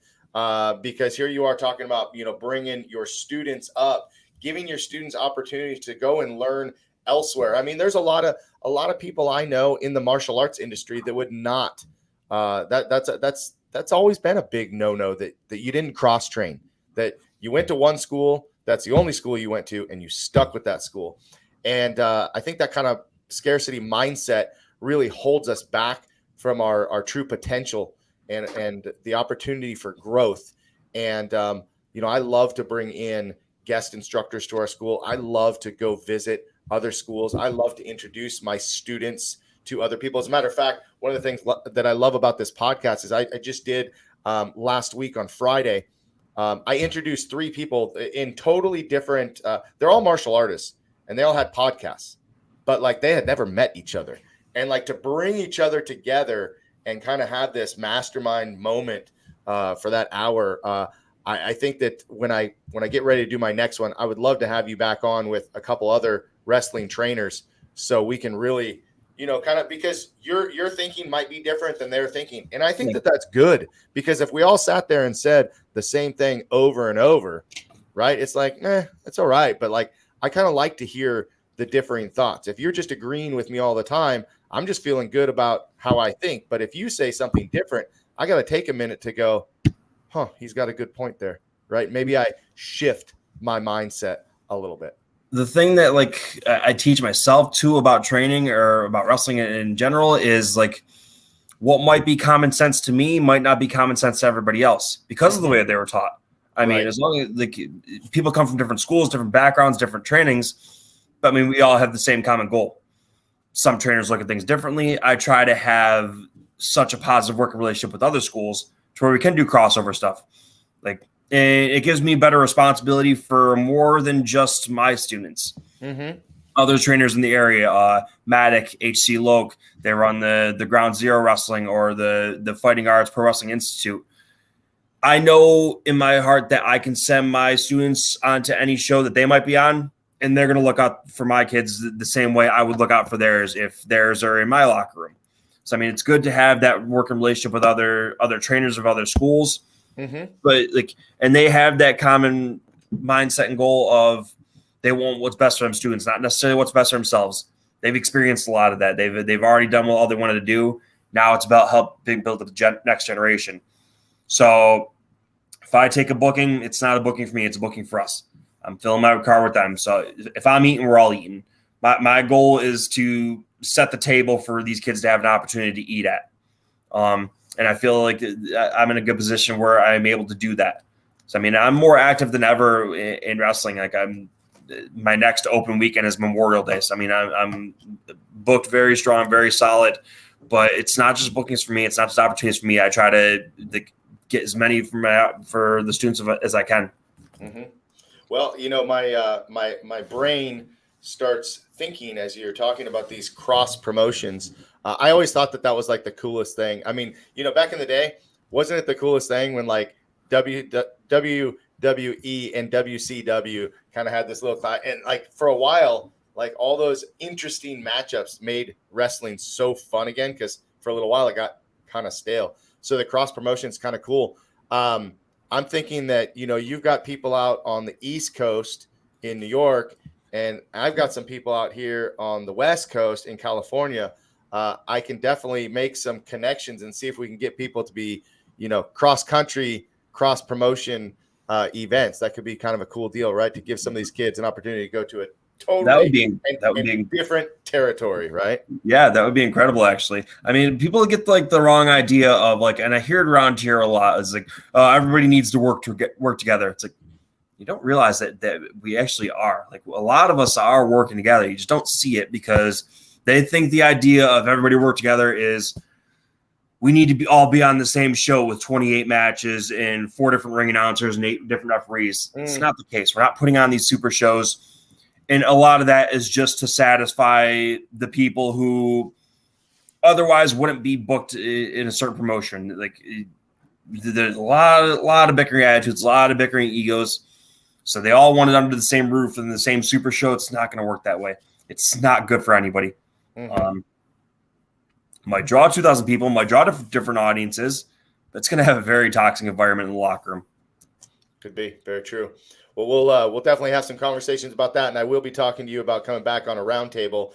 because here you are talking about, bringing your students up, giving your students opportunities to go and learn elsewhere. I mean, there's a lot of people I know in the martial arts industry that would not. That's always been a big no-no, that you didn't cross train, that you went to one school, that's the only school you went to, and you stuck with that school. And I think that kind of scarcity mindset really holds us back from our true potential and the opportunity for growth. And I love to bring in guest instructors to our school. I love to go visit other schools. I love to introduce my students to other people. As a matter of fact, one of the things that I love about this podcast is I just did last week on Friday. I introduced 3 people in totally different, they're all martial artists and they all had podcasts, but like they had never met each other. And like to bring each other together and kind of have this mastermind moment for that hour. I think that when I get ready to do my next one, I would love to have you back on with a couple other wrestling trainers so we can really, kind of, because your thinking might be different than their thinking. And I think that that's good, because if we all sat there and said the same thing over and over, right, it's like, it's all right. But like, I kind of like to hear the differing thoughts. If you're just agreeing with me all the time, I'm just feeling good about how I think. But if you say something different, I got to take a minute to go, he's got a good point there, right? Maybe I shift my mindset a little bit. The thing that like I teach myself too about training or about wrestling in general is like what might be common sense to me might not be common sense to everybody else because of the way they were taught. I mean, as long as like people come from different schools, different backgrounds, different trainings, but I mean, we all have the same common goal. Some trainers look at things differently. I try to have such a positive working relationship with other schools to where we can do crossover stuff. Like, and it gives me better responsibility for more than just my students. Mm-hmm. Other trainers in the area, Matic, HC Loke, they run the Ground Zero Wrestling or the Fighting Arts Pro Wrestling Institute. I know in my heart that I can send my students onto any show that they might be on, and they're going to look out for my kids the same way I would look out for theirs if theirs are in my locker room. So, I mean, it's good to have that working relationship with other trainers of other schools. Mm-hmm. But like, and they have that common mindset and goal of they want what's best for them students, not necessarily what's best for themselves. They've experienced a lot of that. They've already done all they wanted to do. Now it's about helping build the next generation. So if I take a booking, it's not a booking for me. It's a booking for us. I'm filling my car with them. So if I'm eating, we're all eating. My goal is to set the table for these kids to have an opportunity to eat at. And I feel like I'm in a good position where I'm able to do that. So, I mean, I'm more active than ever in wrestling. Like my next open weekend is Memorial Day. So, I mean, I'm booked very strong, very solid, but it's not just bookings for me. It's not just opportunities for me. I try to get as many for the students as I can. Mm-hmm. Well, my brain starts thinking as you're talking about these cross promotions. I always thought that was like the coolest thing. I mean, back in the day, wasn't it the coolest thing when like WWE and WCW kind of had this little class, and like for a while, like all those interesting matchups made wrestling so fun again, because for a little while it got kind of stale. So the cross promotion is kind of cool. I'm thinking that, you've got people out on the East Coast in New York, and I've got some people out here on the West Coast in California. I can definitely make some connections and see if we can get people to be, cross country, cross promotion events. That could be kind of a cool deal, right? To give some of these kids an opportunity to go to it. Totally that would be different territory, right? Yeah, that would be incredible, actually. I mean, people get like the wrong idea of like, and I hear it around here a lot, is like, everybody needs to work together. It's like, you don't realize that we actually are. Like, a lot of us are working together. You just don't see it because they think the idea of everybody work together is we need to all be on the same show with 28 matches and 4 different ring announcers and 8 different referees. It's not the case. We're not putting on these super shows. And a lot of that is just to satisfy the people who otherwise wouldn't be booked in a certain promotion. Like, there's a lot of bickering attitudes, a lot of bickering egos. So they all want it under the same roof and the same super show. It's not going to work that way. It's not good for anybody. Mm-hmm. Might draw 2,000 people, might draw different audiences, that's going to have a very toxic environment in the locker room. Could be. Very true. Well, we'll definitely have some conversations about that, and I will be talking to you about coming back on a roundtable,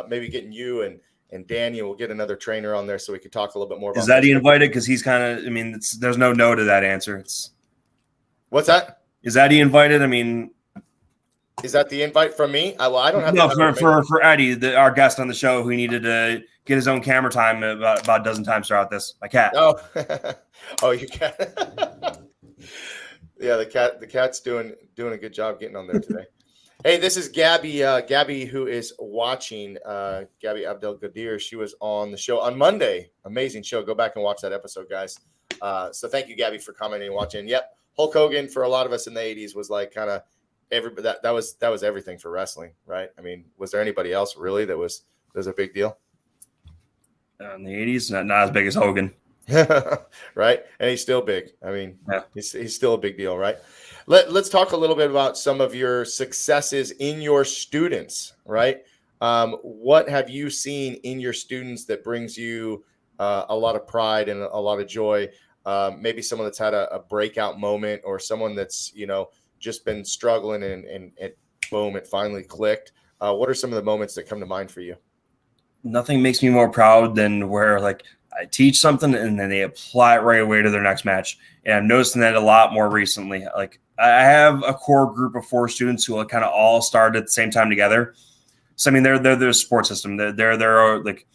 maybe getting you and Danny. We'll get another trainer on there so we could talk a little bit more about. Is that he invited? Because he's kind of. I mean, there's no to that answer. What's that? Is that he invited? I mean, is that the invite from me? I don't have. No, for Eddie, our guest on the show, who needed to get his own camera time about a dozen times throughout this. My cat. Oh, oh, you cat. Yeah, the cat's doing a good job getting on there today. Hey, this is Gabby. Gabby, who is watching. Gabby Abdel-Gadir. She was on the show on Monday. Amazing show. Go back and watch that episode, guys. So thank you, Gabby, for commenting and watching. Yep, Hulk Hogan for a lot of us in the '80s was like kind of everybody. That was everything for wrestling, right? I mean, was there anybody else really that was a big deal? In the '80s, not as big as Hogan. Right, and he's still big. I mean, yeah. he's still a big deal, right? Let's talk a little bit about some of your successes in your students, right? What have you seen in your students that brings you a lot of pride and a lot of joy? Maybe someone that's had a breakout moment, or someone that's just been struggling and boom, it finally clicked. What are some of the moments that come to mind for you? Nothing makes me more proud than where I teach something and then they apply it right away to their next match. And I'm noticing that a lot more recently. Like, I have a core group of 4 students who kind of all started at the same time together. So, I mean, they're the support system. They're like,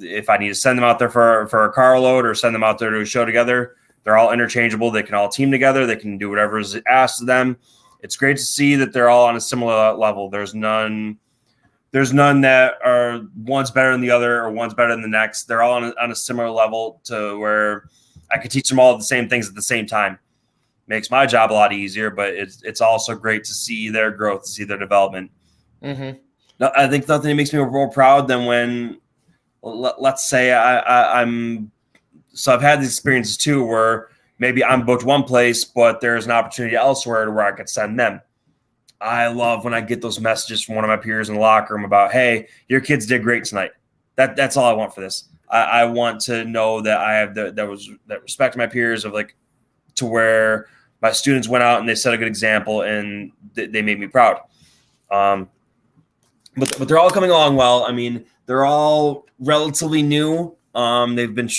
if I need to send them out there for a car load or send them out there to a show together, they're all interchangeable. They can all team together. They can do whatever is asked of them. It's great to see that they're all on a similar level. There's none that are one's better than the other or one's better than the next. They're all on a similar level to where I could teach them all the same things at the same time. Makes my job a lot easier, but it's also great to see their growth, to see their development. Mm-hmm. No, I think nothing makes me more proud than when, let's say so I've had these experiences too, where maybe I'm booked one place, but there's an opportunity elsewhere to where I could send them. I love when I get those messages from one of my peers in the locker room about, hey, your kids did great tonight. That's all I want for this. I want to know that I have that respect to my peers of to where my students went out and they set a good example and they made me proud. But they're all coming along well. I mean, they're all relatively new. They've been,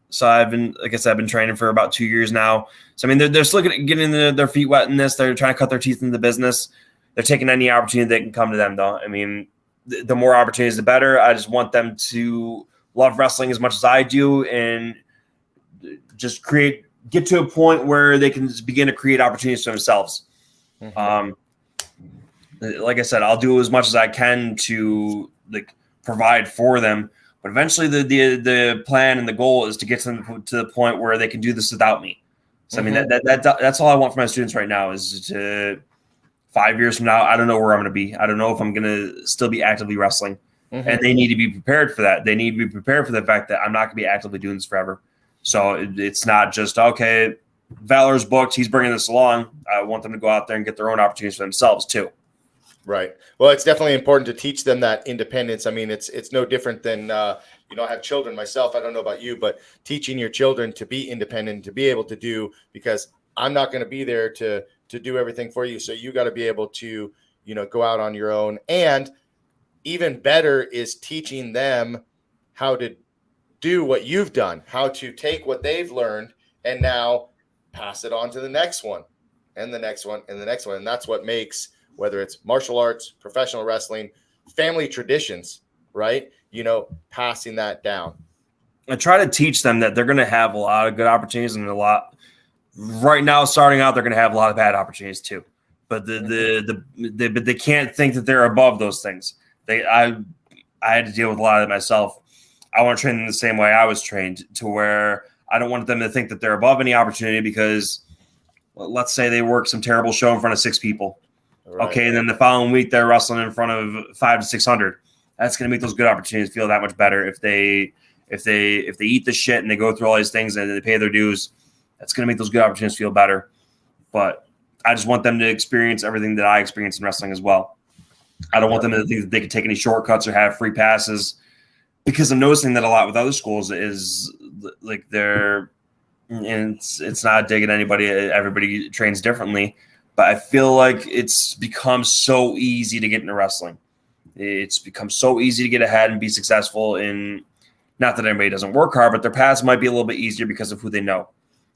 so I've been, like I said, I've been training for about 2 years now. So, I mean, they're still getting their feet wet in this. They're trying to cut their teeth into the business. They're taking any opportunity that can come to them, though. I mean, the more opportunities, the better. I just want them to love wrestling as much as I do and just get to a point where they can begin to create opportunities for themselves. Mm-hmm. Like I said, I'll do as much as I can to provide for them. But eventually the plan and the goal is to get them to the point where they can do this without me. So, I mean, that's all I want for my students right now is to 5 years from now, I don't know where I'm going to be. I don't know if I'm going to still be actively wrestling. Mm-hmm. And they need to be prepared for that. They need to be prepared for the fact that I'm not going to be actively doing this forever. So it's not just, okay, Valor's booked, he's bringing this along. I want them to go out there and get their own opportunities for themselves too. Right. Well, it's definitely important to teach them that independence. I mean, it's no different than, I have children myself. I don't know about you, but teaching your children to be independent, to be able to do, because I'm not going to be there to do everything for you. So you got to be able to, go out on your own. And even better is teaching them how to do what you've done, how to take what they've learned and now pass it on to the next one and the next one and the next one. And that's what makes, whether it's martial arts, professional wrestling, family traditions, right? Passing that down. I try to teach them that they're going to have a lot of good opportunities and right now, starting out, they're going to have a lot of bad opportunities too. But but they can't think that they're above those things. I had to deal with a lot of it myself. I want to train them the same way I was trained, to where I don't want them to think that they're above any opportunity because, let's say they work some terrible show in front of 6 people. Right. Okay, and then the following week they're wrestling in front of 500 to 600. That's going to make those good opportunities feel that much better if they eat the shit and they go through all these things and they pay their dues. That's going to make those good opportunities feel better. But I just want them to experience everything that I experienced in wrestling as well. I don't want them to think that they can take any shortcuts or have free passes, because I'm noticing that a lot with other schools is like they're, and it's not digging anybody. Everybody trains differently, but I feel like it's become so easy to get into wrestling. It's become so easy to get ahead and be successful in, not that anybody doesn't work hard, but their paths might be a little bit easier because of who they know.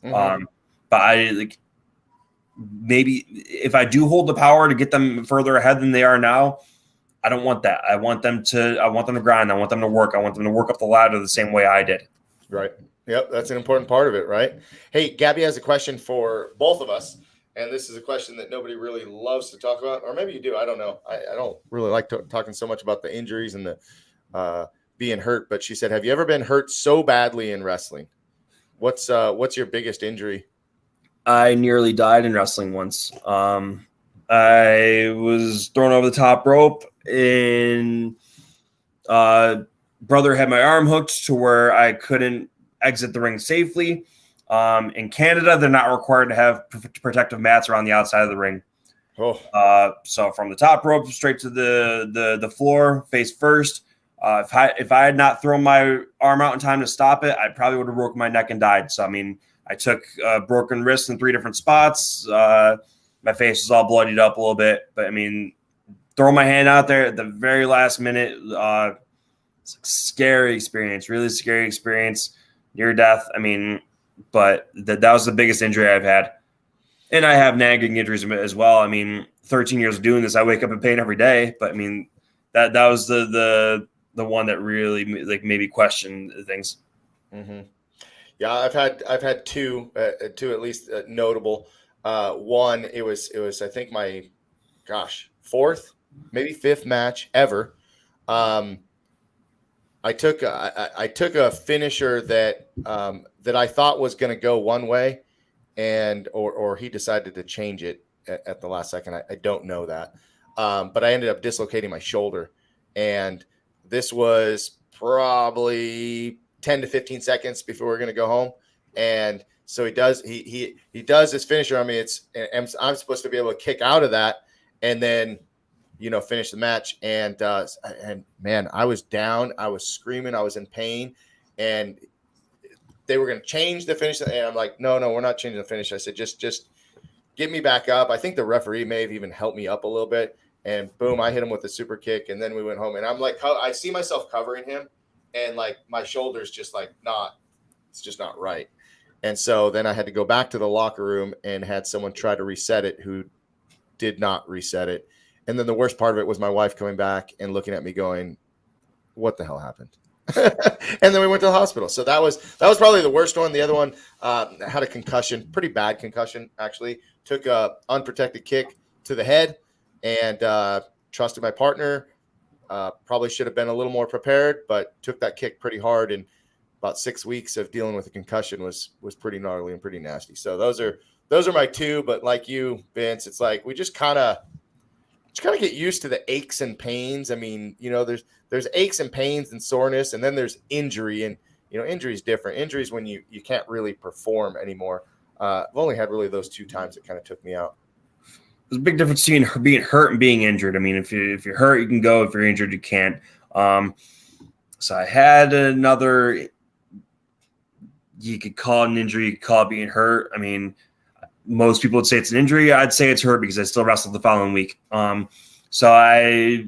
Mm-hmm. But I like, maybe if I do hold the power to get them further ahead than they are now, I don't want that. I want them to grind. I want them to work. I want them to work up the ladder the same way I did. Right. Yep. That's an important part of it, right? Hey, Gabby has a question for both of us. And this is a question that nobody really loves to talk about, or maybe you do. I don't know. I don't really like talking so much about the injuries and the being hurt. But she said, "Have you ever been hurt so badly in wrestling? What's your biggest injury?" I nearly died in wrestling once. I was thrown over the top rope, and brother had my arm hooked to where I couldn't exit the ring safely. In Canada, they're not required to have protective mats around the outside of the ring. Oh. So from the top rope straight to the floor, face first. If I had not thrown my arm out in time to stop it, I probably would have broken my neck and died. So I mean, I took broken wrists in 3 different spots. My face was all bloodied up a little bit, but I mean, throw my hand out there at the very last minute. It's a scary experience, really scary experience, near death. I mean, but that was the biggest injury I've had. And I have nagging injuries as well. I mean, 13 years of doing this, I wake up in pain every day. But I mean, that was the one that really like made me question things. Mm-hmm. Yeah, I've had two at least notable. One, it was I think my, fourth, maybe fifth match ever. I took a finisher that I thought was going to go one way, and or he decided to change it at the last second. I don't know that, but I ended up dislocating my shoulder, and this was probably 10 to 15 seconds before we we're going to go home. And so he does his finisher on me. I'm supposed to be able to kick out of that and then, finish the match. And man, I was down. I was screaming. I was in pain. And they were going to change the finish. And I'm like, no, we're not changing the finish. I said, just get me back up. I think the referee may have even helped me up a little bit. And boom, I hit him with a super kick. And then we went home. And I'm like, I see myself covering him. And like my shoulder's just like it's just not right. And so then I had to go back to the locker room and had someone try to reset it who did not reset it. And then the worst part of it was my wife coming back and looking at me going, what the hell happened? And then we went to the hospital. So that was probably the worst one. The other one had a concussion, pretty bad concussion, actually. Took a unprotected kick to the head and trusted my partner. Probably should have been a little more prepared, but took that kick pretty hard. And about 6 weeks of dealing with a concussion was pretty gnarly and pretty nasty. So those are my two. But like you, Vince, it's like we just kind of get used to the aches and pains. I mean, there's aches and pains and soreness, and then there's injury, and injury is different. Injury is when you can't really perform anymore. I've only had really those 2 times that kind of took me out. There's a big difference between being hurt and being injured. I mean, if you're hurt, you can go. If you're injured, you can't. So I had another. You could call it an injury. You could call it being hurt. I mean, most people would say it's an injury. I'd say it's hurt because I still wrestled the following week. So I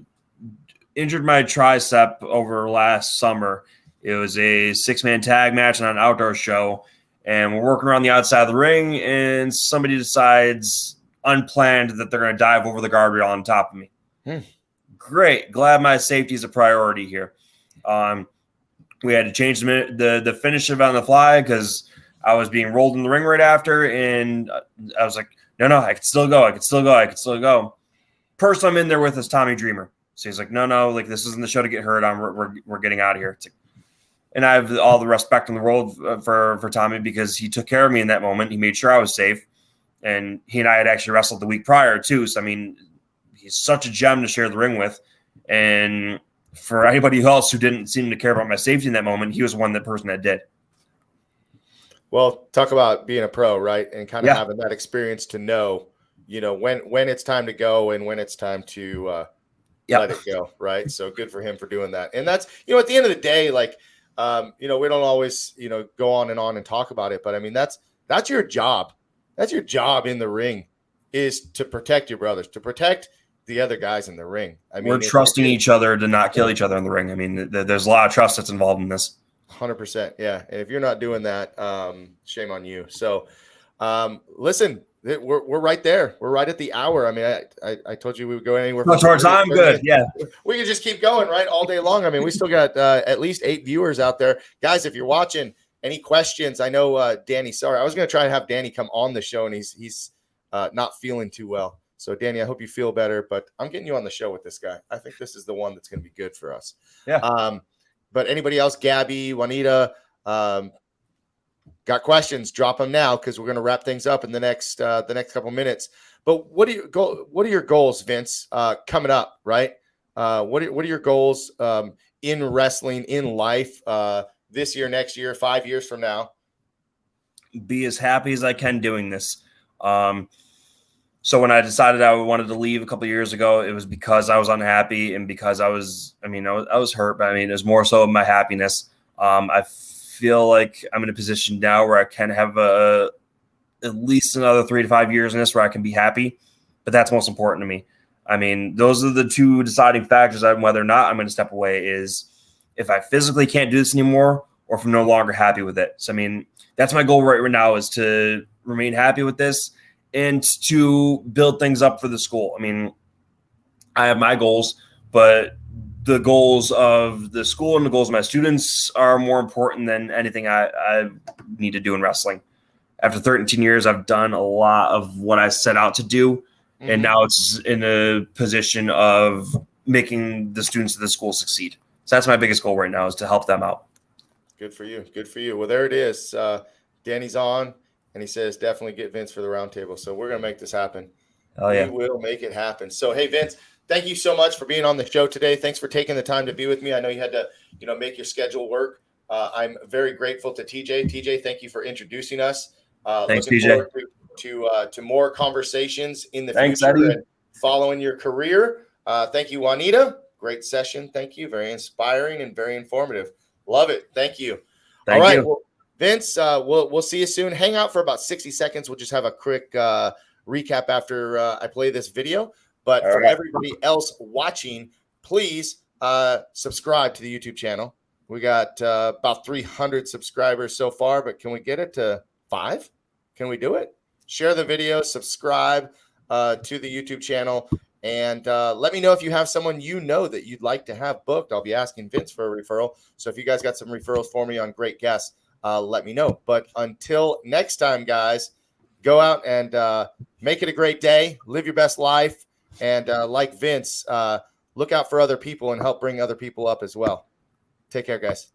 injured my tricep over last summer. It was a 6-man tag match on an outdoor show, and we're working around the outside of the ring, and somebody decides unplanned that they're going to dive over the guardrail on top of me. Great. Glad my safety is a priority here. We had to change the finish on the fly because I was being rolled in the ring right after, and I was like, no, I can still go. Person I'm in there with is Tommy Dreamer. So he's like, no, like this isn't the show to get hurt on. We're getting out of here. And I have all the respect in the world for Tommy because he took care of me in that moment. He made sure I was safe. And he and I had actually wrestled the week prior too. So, I mean, he's such a gem to share the ring with. And for anybody else who didn't seem to care about my safety in that moment, he was the person that did. Well, talk about being a pro, right? And kind of having that experience to know, when it's time to go and when it's time to let it go, right? So good for him for doing that. And that's, at the end of the day, like we don't always, go on and talk about it, but I mean, that's your job. That's your job in the ring, is to protect your brothers, to protect the other guys in the ring. I mean, we're trusting each other to not kill each other in the ring. I mean, there's a lot of trust that's involved in this. 100%. Yeah. And if you're not doing that, shame on you. So, listen, we're right there. We're right at the hour. I mean, I told you we would go anywhere. No, towards time, good. Yeah. We can just keep going, right? All day long. I mean, we still got at least 8 viewers out there. Guys, if you're watching, any questions? I know Danny, sorry. I was going to try to have Danny come on the show, and he's not feeling too well. So, Danny, I hope you feel better, but I'm getting you on the show with this guy. I think this is the one that's going to be good for us. Yeah. But anybody else, Gabby, Juanita, got questions, drop them now, because we're going to wrap things up in the next couple minutes. But what are your goals, Vince, coming up, right? What are your goals in wrestling, in life, this year, next year, 5 years from now? Be as happy as I can doing this. So when I decided I wanted to leave a couple of years ago, it was because I was unhappy and because I was hurt, but I mean, it was more so my happiness. I feel like I'm in a position now where I can have at least another 3 to 5 years in this where I can be happy, but that's most important to me. I mean, those are the two deciding factors on whether or not I'm going to step away, is if I physically can't do this anymore or if I'm no longer happy with it. So, I mean, that's my goal right now, is to remain happy with this and to build things up for the school. I mean, I have my goals, but the goals of the school and the goals of my students are more important than anything I need to do in wrestling. After 13 years, I've done a lot of what I set out to do, and now it's in a position of making the students of the school succeed. So that's my biggest goal right now, is to help them out. Good for you. Good for you. Well, there it is. Danny's on, and he says, definitely get Vince for the roundtable. So we're going to make this happen. Oh, yeah. We will make it happen. So, hey, Vince, thank you so much for being on the show today. Thanks for taking the time to be with me. I know you had to, make your schedule work. I'm very grateful to TJ. TJ, thank you for introducing us. Thanks, looking TJ. forward to more conversations in the Thanks, future Eddie. and following your career. Thank you, Juanita. Great session. Thank you. Very inspiring and very informative. Love it. Thank you. All right. Well, Vince, we'll see you soon. Hang out for about 60 seconds. We'll just have a quick recap after I play this video. But for everybody else watching, please subscribe to the YouTube channel. We got about 300 subscribers so far, but can we get it to 5? Can we do it? Share the video, subscribe to the YouTube channel, and let me know if you have someone that you'd like to have booked. I'll be asking Vince for a referral. So if you guys got some referrals for me on great guests, let me know. But until next time, guys, go out and make it a great day. Live your best life. And like Vince, look out for other people and help bring other people up as well. Take care, guys.